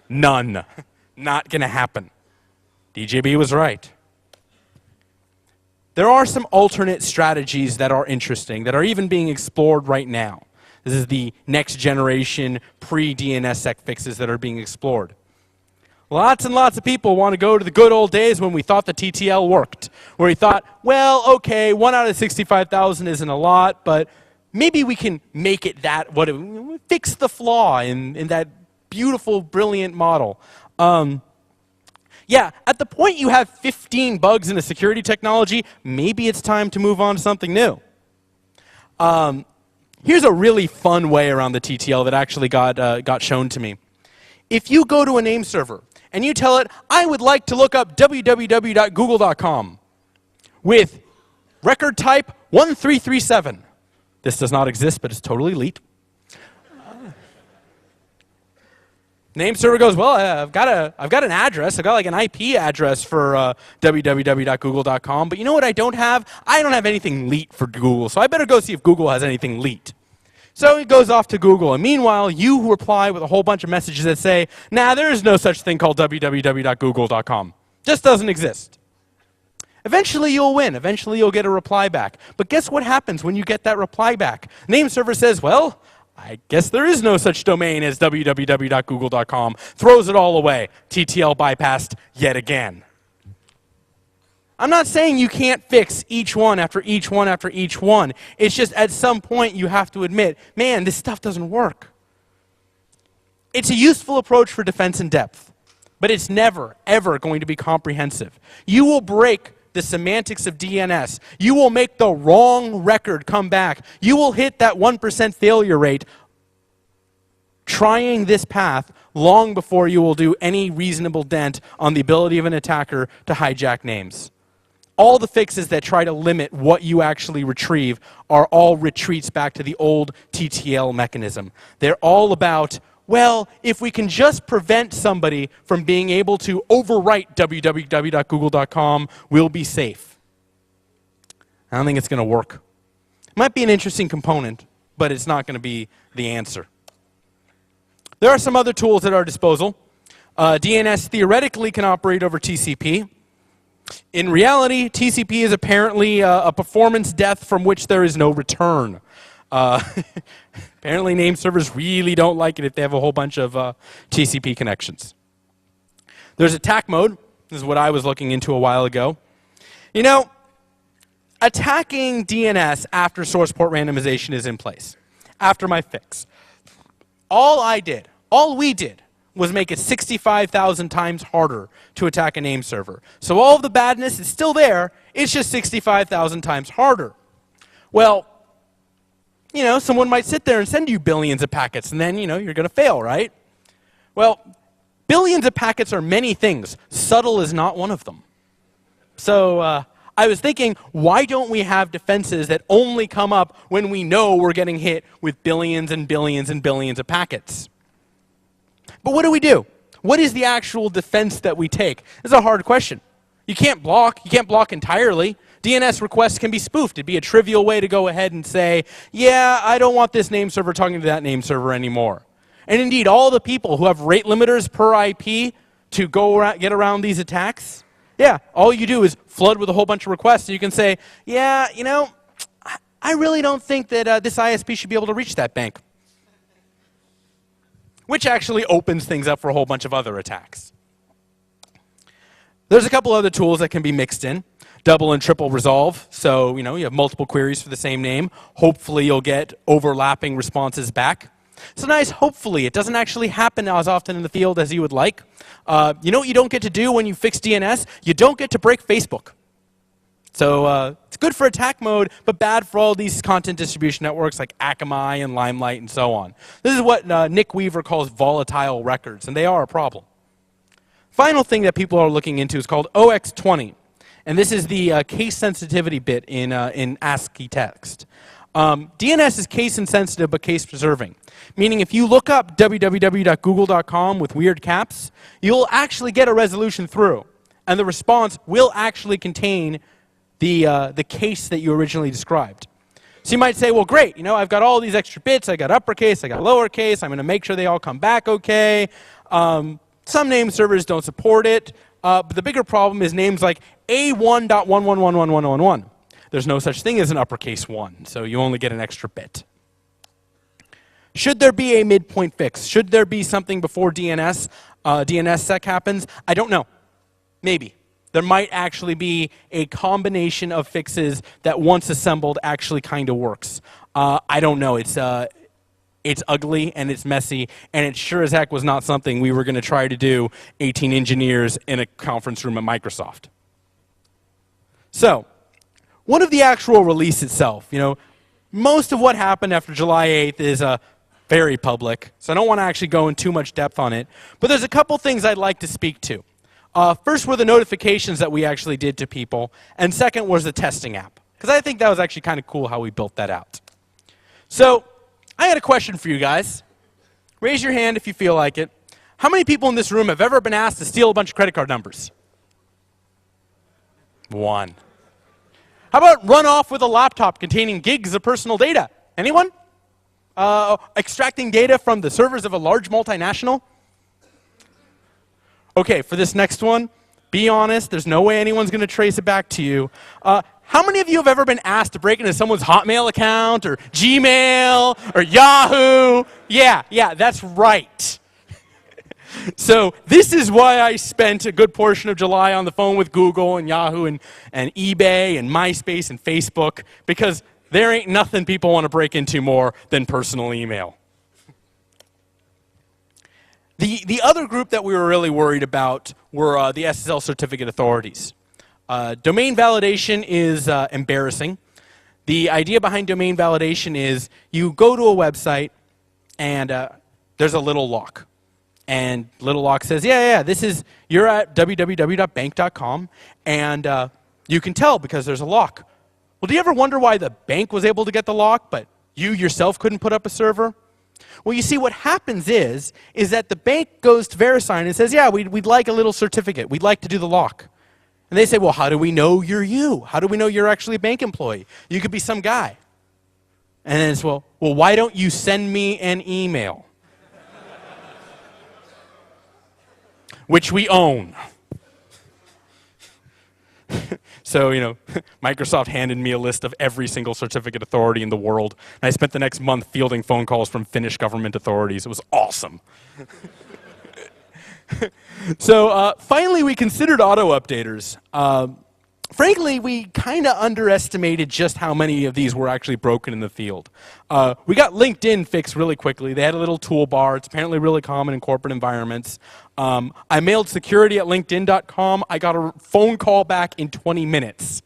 None. Not going to happen. DJB was right. There are some alternate strategies that are interesting, that are even being explored right now. This is the next generation pre-DNSSEC fixes that are being explored. Lots and lots of people want to go to the good old days when we thought the TTL worked, where we thought, well, okay, 1 out of 65,000 isn't a lot, but maybe we can make it that, fix the flaw in that beautiful, brilliant model. Yeah, at the point you have 15 bugs in a security technology, maybe it's time to move on to something new. Here's a really fun way around the TTL that actually got shown to me. If you go to a name server and you tell it, I would like to look up www.google.com with record type 1337. This does not exist, but it's totally elite. Name server goes, well, I've got an address. I've got like an IP address for www.google.com. But you know what I don't have? I don't have anything leet for Google. So I better go see if Google has anything leet. So it goes off to Google. And meanwhile, you reply with a whole bunch of messages that say, nah, there is no such thing called www.google.com. Just doesn't exist. Eventually you'll win. Eventually you'll get a reply back. But guess what happens when you get that reply back? Name server says, well, I guess there is no such domain as www.google.com. Throws it all away. TTL bypassed yet again. I'm not saying you can't fix each one after each one after each one. It's just at some point you have to admit, man, this stuff doesn't work. It's a useful approach for defense in depth, but it's never, ever going to be comprehensive. You will break the semantics of DNS. You will make the wrong record come back. You will hit that 1% failure rate trying this path long before you will do any reasonable dent on the ability of an attacker to hijack names. All the fixes that try to limit what you actually retrieve are all retreats back to the old TTL mechanism. They're all about, well, if we can just prevent somebody from being able to overwrite www.google.com, we'll be safe. I don't think it's going to work. It might be an interesting component, but it's not going to be the answer. There are some other tools at our disposal. DNS theoretically can operate over TCP. In reality, TCP is apparently a performance death from which there is no return. Apparently name servers really don't like it if they have a whole bunch of TCP connections. There's attack mode. This is what I was looking into a while ago. You know, attacking DNS after source port randomization is in place, after my fix. All we did, was make it 65,000 times harder to attack a name server. So all of the badness is still there, it's just 65,000 times harder. Well, you know, someone might sit there and send you billions of packets, and then, you know, you're going to fail, right? Well, billions of packets are many things. Subtle is not one of them. So I was thinking, why don't we have defenses that only come up when we know we're getting hit with billions and billions and billions of packets? But what do? What is the actual defense that we take? It's a hard question. You can't block entirely. DNS requests can be spoofed. It'd be a trivial way to go ahead and say, yeah, I don't want this name server talking to that name server anymore. And indeed, all the people who have rate limiters per IP to get around these attacks, yeah, all you do is flood with a whole bunch of requests. And you can say, yeah, you know, I really don't think that this ISP should be able to reach that bank. Which actually opens things up for a whole bunch of other attacks. There's a couple other tools that can be mixed in. Double and triple resolve. So, you know, you have multiple queries for the same name. Hopefully you'll get overlapping responses back. So nice, hopefully. It doesn't actually happen as often in the field as you would like. You know what you don't get to do when you fix DNS? You don't get to break Facebook. So it's good for attack mode, but bad for all these content distribution networks like Akamai and Limelight and so on. This is what Nick Weaver calls volatile records, and they are a problem. Final thing that people are looking into is called OX20. And this is the case sensitivity bit in ASCII text. DNS is case insensitive but case preserving. Meaning if you look up www.google.com with weird caps, you'll actually get a resolution through. And the response will actually contain the case that you originally described. So you might say, well, great, you know, I've got all these extra bits. I got uppercase, I got lowercase. I'm going to make sure they all come back okay. Some name servers don't support it, but the bigger problem is names like A1.1111111. There's no such thing as an uppercase 1, so you only get an extra bit. Should there be a midpoint fix? Should there be something before DNSSEC happens? I don't know. Maybe. There might actually be a combination of fixes that once assembled actually kind of works. I don't know. It's ugly and it's messy, and it sure as heck was not something we were going to try to do 18 engineers in a conference room at Microsoft. So, what of the actual release itself? Most of what happened after July 8th is very public, so I don't want to actually go in too much depth on it. But there's a couple things I'd like to speak to. First were the notifications that we actually did to people, and second was the testing app, because I think that was actually kind of cool how we built that out. So, I had a question for you guys. Raise your hand if you feel like it. How many people in this room have ever been asked to steal a bunch of credit card numbers? One. How about run off with a laptop containing gigs of personal data? Anyone? Extracting data from the servers of a large multinational? Okay, for this next one, be honest, there's no way anyone's going to trace it back to you. How many of you have ever been asked to break into someone's Hotmail account or Gmail or Yahoo? Yeah, that's right. So this is why I spent a good portion of July on the phone with Google and Yahoo and eBay and MySpace and Facebook, because there ain't nothing people want to break into more than personal email. The other group that we were really worried about were the SSL certificate authorities. Domain validation is embarrassing. The idea behind domain validation is you go to a website and there's a little lock. And little lock says, you're at www.bank.com, and you can tell because there's a lock. Well, do you ever wonder why the bank was able to get the lock, but you yourself couldn't put up a server? Well, you see, what happens is that the bank goes to VeriSign and says, we'd like a little certificate. We'd like to do the lock. And they say, well, how do we know you're you? How do we know you're actually a bank employee? You could be some guy. And then it's, well, why don't you send me an email? Which we own. So, Microsoft handed me a list of every single certificate authority in the world. And I spent the next month fielding phone calls from Finnish government authorities. It was awesome. So, finally, we considered auto-updaters. Frankly, we kind of underestimated just how many of these were actually broken in the field. We got LinkedIn fixed really quickly. They had a little toolbar. It's apparently really common in corporate environments. I mailed security at linkedin.com. I got a phone call back in 20 minutes.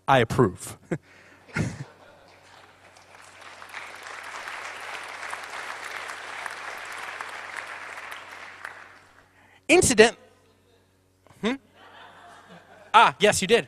I approve. Incident. Yes, you did.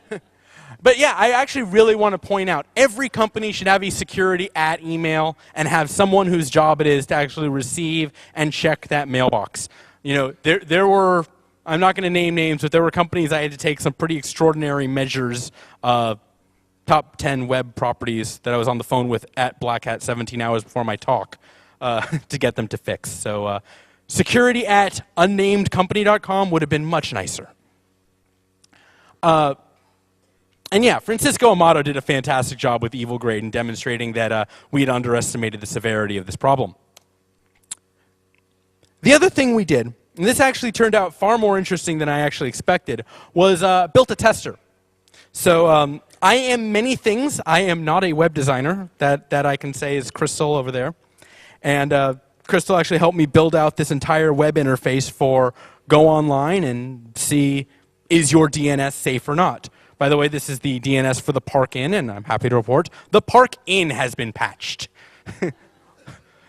But yeah, I actually really want to point out, every company should have a security at email and have someone whose job it is to actually receive and check that mailbox. There were, I'm not going to name names, but there were companies I had to take some pretty extraordinary measures, top 10 web properties that I was on the phone with at Black Hat 17 hours before my talk to get them to fix. So security at unnamedcompany.com would have been much nicer. And yeah, Francisco Amato did a fantastic job with EvilGrade in demonstrating that we had underestimated the severity of this problem. The other thing we did, and this actually turned out far more interesting than I actually expected, was built a tester. So I am many things. I am not a web designer. That I can say is Crystal over there. And Crystal actually helped me build out this entire web interface for go online and see, is your DNS safe or not? By the way, this is the DNS for the Park Inn, and I'm happy to report the Park Inn has been patched.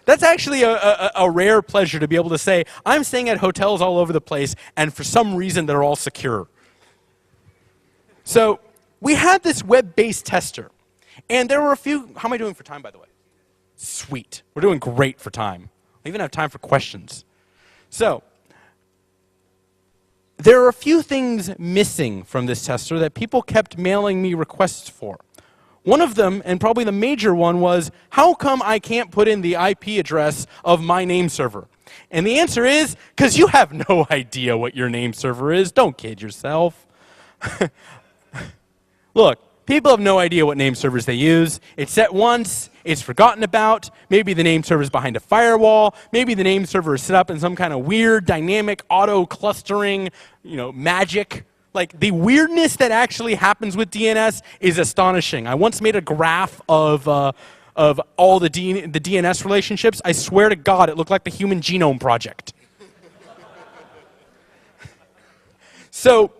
That's actually a rare pleasure to be able to say, I'm staying at hotels all over the place, and for some reason they're all secure. So we had this web-based tester, and there were a few, how am I doing for time, by the way? Sweet. We're doing great for time. I even have time for questions. So there are a few things missing from this tester that people kept mailing me requests for. One of them, and probably the major one, was how come I can't put in the IP address of my name server? And the answer is because you have no idea what your name server is. Don't kid yourself. Look, people have no idea what name servers they use. It's set once, it's forgotten about. Maybe the name server is behind a firewall. Maybe the name server is set up in some kind of weird, dynamic, auto-clustering, magic. Like, the weirdness that actually happens with DNS is astonishing. I once made a graph of all the DNS relationships. I swear to God, it looked like the Human Genome Project. So,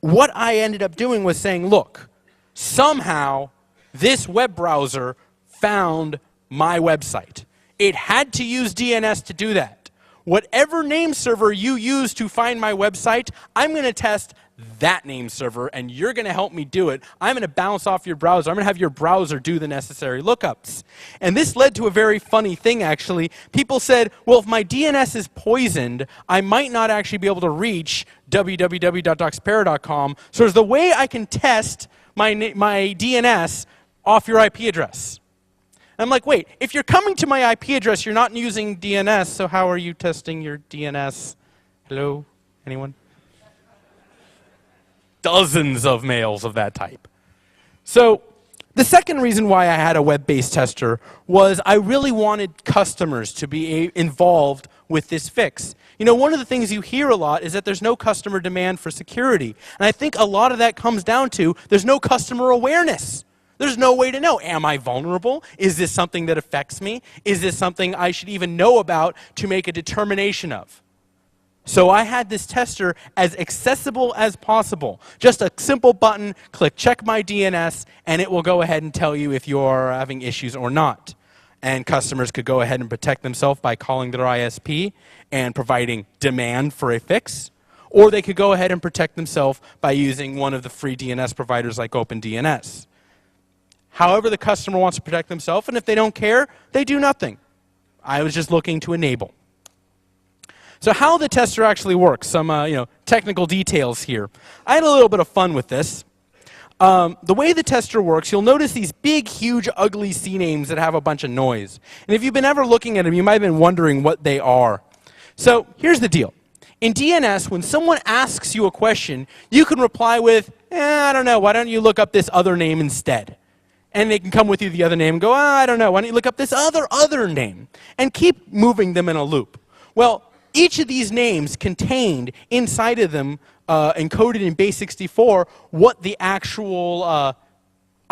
what I ended up doing was saying, look, somehow this web browser found my website. It had to use DNS to do that. Whatever name server you use to find my website, I'm going to test that name server, and you're going to help me do it. I'm going to bounce off your browser. I'm going to have your browser do the necessary lookups. And this led to a very funny thing, actually. People said, well, if my DNS is poisoned, I might not actually be able to reach www.doxpera.com. So there's the way I can test my DNS off your IP address. And I'm like, wait, if you're coming to my IP address, you're not using DNS, so how are you testing your DNS? Hello? Anyone? Dozens of mails of that type. So the second reason why I had a web-based tester was I really wanted customers to be involved with this fix. One of the things you hear a lot is that there's no customer demand for security. And I think a lot of that comes down to there's no customer awareness. There's no way to know, am I vulnerable? Is this something that affects me? Is this something I should even know about to make a determination of? So I had this tester as accessible as possible. Just a simple button, click check my DNS, and it will go ahead and tell you if you're having issues or not. And customers could go ahead and protect themselves by calling their ISP and providing demand for a fix. Or they could go ahead and protect themselves by using one of the free DNS providers like OpenDNS. However the customer wants to protect themselves, and if they don't care, they do nothing. I was just looking to enable. So how the tester actually works, some technical details here. I had a little bit of fun with this. The way the tester works, you'll notice these big, huge, ugly CNAMEs that have a bunch of noise. And if you've been ever looking at them, you might have been wondering what they are. So here's the deal. In DNS, when someone asks you a question, you can reply with, I don't know, why don't you look up this other name instead? And they can come with you the other name and go, I don't know, why don't you look up this other name? And keep moving them in a loop. Well, each of these names contained inside of them, encoded in base64, what the actual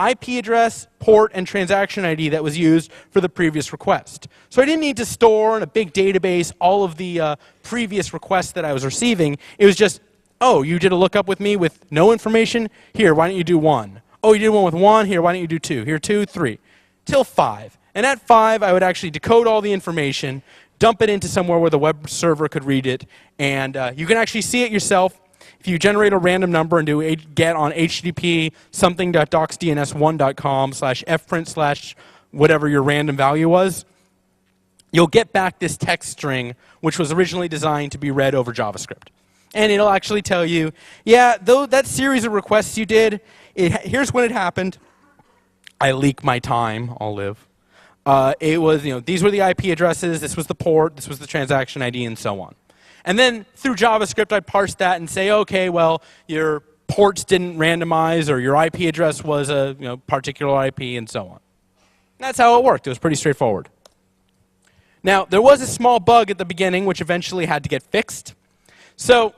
IP address, port, and transaction ID that was used for the previous request. So I didn't need to store in a big database all of the previous requests that I was receiving. It was just, oh, you did a lookup with me with no information? Here, why don't you do 1? Oh, you did one with 1? Here, why don't you do 2? Here, 2, 3. Till 5. And at 5, I would actually decode all the information, dump it into somewhere where the web server could read it, and you can actually see it yourself. If you generate a random number and do get on http something.doxdns1.com/fprint/ whatever your random value was, you'll get back this text string, which was originally designed to be read over JavaScript. And it'll actually tell you, yeah, though that series of requests you did, here's when it happened. I leak my time, I'll live. It was, these were the IP addresses, this was the port, this was the transaction ID, and so on. And then through JavaScript, I'd parse that and say, okay, well, your ports didn't randomize, or your IP address was a particular IP, and so on. And that's how it worked. It was pretty straightforward. Now, there was a small bug at the beginning, which eventually had to get fixed. So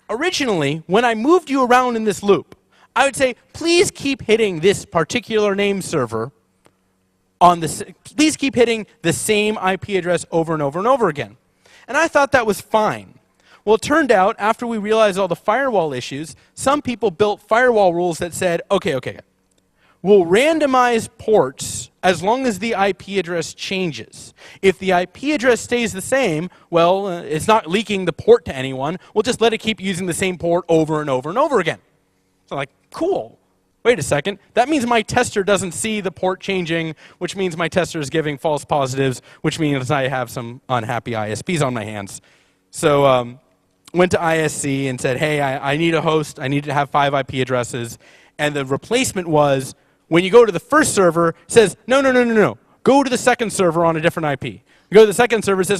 originally, when I moved you around in this loop, I would say, please keep hitting this particular name server on this. Please keep hitting the same IP address over and over and over again. And I thought that was fine. Well, it turned out, after we realized all the firewall issues, some people built firewall rules that said, okay, we'll randomize ports as long as the IP address changes. If the IP address stays the same, well, it's not leaking the port to anyone. We'll just let it keep using the same port over and over and over again. So like, cool. Wait a second. That means my tester doesn't see the port changing, which means my tester is giving false positives, which means I have some unhappy ISPs on my hands. So went to ISC and said, hey, I need a host. I need to have 5 IP addresses. And the replacement was, when you go to the first server, it says, no. Go to the second server on a different IP. You go to the second server, it says,